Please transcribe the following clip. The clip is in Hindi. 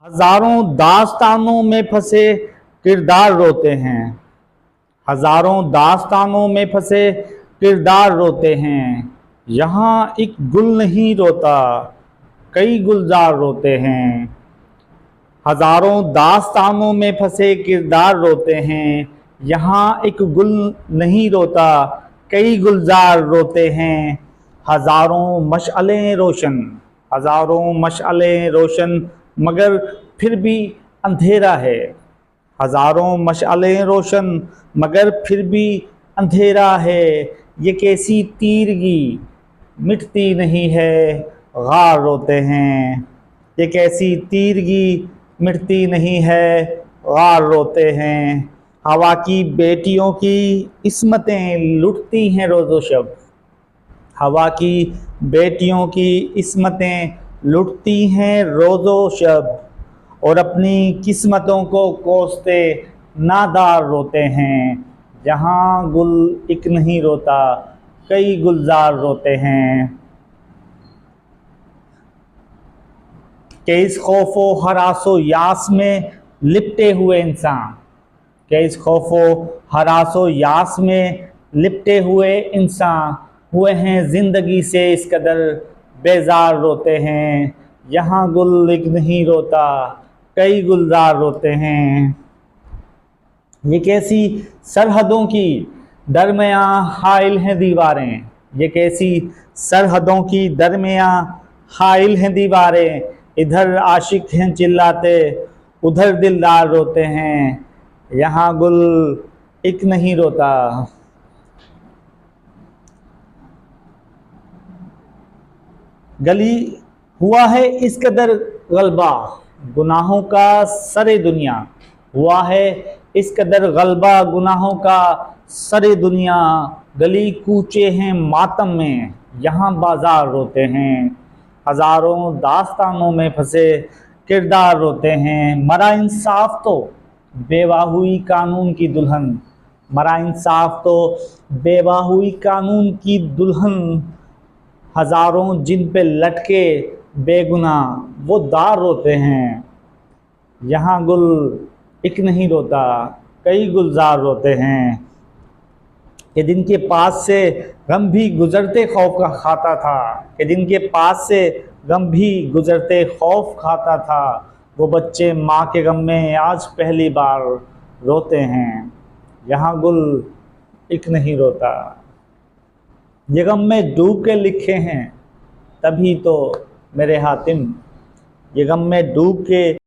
हजारों दास्तानों में फंसे किरदार रोते हैं। हजारों दास्तानों में फंसे किरदार रोते हैं। यहाँ एक गुल नहीं रोता, कई गुलजार रोते हैं। हजारों दास्तानों में फंसे किरदार रोते हैं। यहाँ एक गुल नहीं रोता, कई गुलजार रोते हैं। हजारों मशअलें रोशन, हजारों मशअलें रोशन, मगर फिर भी अंधेरा है। हजारों मशअलें रोशन, मगर फिर भी अंधेरा है। ये कैसी तीरगी मिटती नहीं है, गार रोते हैं। ये कैसी तीरगी मिटती नहीं है, गार रोते हैं। हवा की बेटियों की इस्मतें लुटती हैं रोज़ो शब। हवा की बेटियों की इस्मतें लुटती हैं रोज़ो शब, और अपनी किस्मतों को कोसते नादार रोते हैं। जहाँ गुल एक नहीं रोता, कई गुलजार रोते हैं। कि इस खौफो हरासो यास में लिपटे हुए इंसान, कि इस खौफो हरासो यास में लिपटे हुए इंसान हुए हैं जिंदगी से इस कदर बेजार रोते हैं। यहाँ गुल एक नहीं रोता, कई गुलजार रोते हैं। ये कैसी सरहदों की दरमियाँ हाइल हैं दीवारें, ये कैसी सरहदों की दरमियाँ हाइल हैं दीवारें। इधर आशिक हैं चिल्लाते, उधर दिलदार रोते हैं। यहाँ गुल एक नहीं रोता। गली हुआ है इस कदर गलबा गुनाहों का सरे दुनिया, हुआ है इस कदर गलबा गुनाहों का सरे दुनिया। गली कूचे हैं मातम में, यहाँ बाजार रोते हैं। हजारों दास्तानों में फंसे किरदार रोते हैं। मरा इंसाफ तो बेवा हुई कानून की दुल्हन, मरा इंसाफ तो बेवा हुई कानून की दुल्हन। हजारों जिन पे लटके बेगुनाह वो दार रोते हैं। यहाँ गुल एक नहीं रोता, कई गुलजार रोते हैं। कि जिनके पास से गम भी गुजरते खौफ का खाता था, कि जिनके पास से गम भी गुजरते खौफ खाता था, वो बच्चे माँ के गम में आज पहली बार रोते हैं। यहाँ गुल एक नहीं रोता। ये गम में डूब के लिखे हैं तभी तो मेरे हातिम, ये गम में डूब के